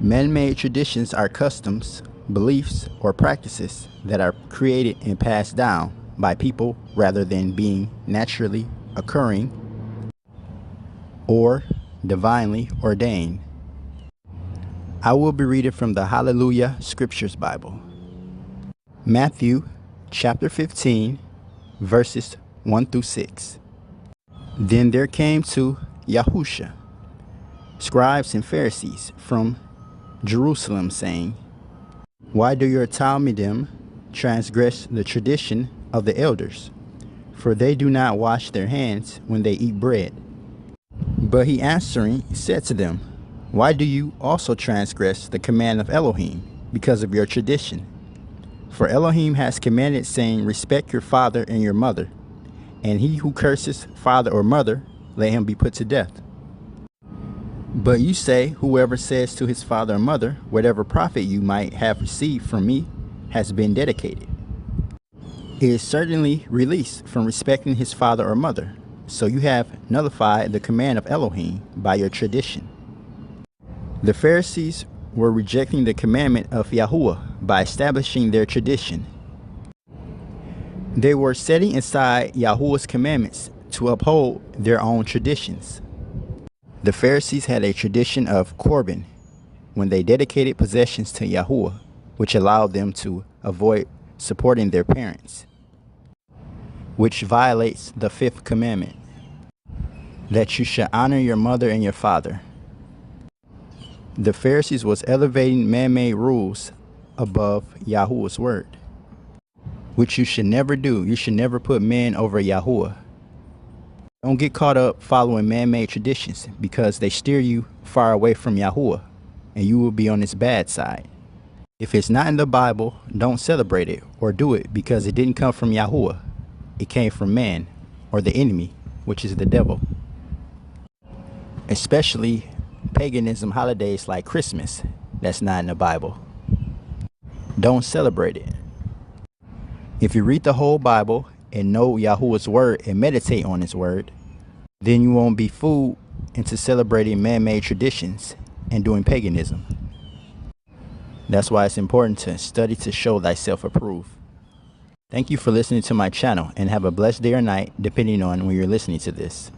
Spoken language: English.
Man-made traditions are customs, beliefs, or practices that are created and passed down by people rather than being naturally occurring or divinely ordained. I will be reading from the Hallelujah Scriptures Bible. Matthew chapter 15, verses 1 through 6. Then there came to Yahusha scribes and Pharisees from Jerusalem, saying, Why do your Talmidim transgress the tradition of the elders? For they do not wash their hands when they eat bread. But he answering said to them, Why do you also transgress the command of Elohim because of your tradition? For Elohim has commanded, saying, Respect your father and your mother, and he who curses father or mother, let him be put to death. But you say, whoever says to his father or mother, whatever profit you might have received from me has been dedicated. He is certainly released from respecting his father or mother. So you have nullified the command of Elohim by your tradition. The Pharisees were rejecting the commandment of Yahuwah by establishing their tradition. They were setting aside Yahuwah's commandments to uphold their own traditions. The Pharisees had a tradition of Korban, when they dedicated possessions to Yahuwah, which allowed them to avoid supporting their parents, which violates the fifth commandment, that you shall honor your mother and your father. The Pharisees was elevating man-made rules above Yahuwah's word, which you should never do. You should never put man over Yahuwah. Don't get caught up following man-made traditions, because they steer you far away from Yahuwah, and you will be on his bad side. If it's not in the Bible, don't celebrate it or do it, because it didn't come from Yahuwah. It came from man, or the enemy, which is the devil. Especially paganism holidays like Christmas, that's not in the Bible. Don't celebrate it. If you read the whole Bible and know Yahuwah's word and meditate on his word, then you won't be fooled into celebrating man-made traditions and doing paganism. That's why it's important to study to show thyself approved. Thank you for listening to my channel, and have a blessed day or night depending on when you're listening to this.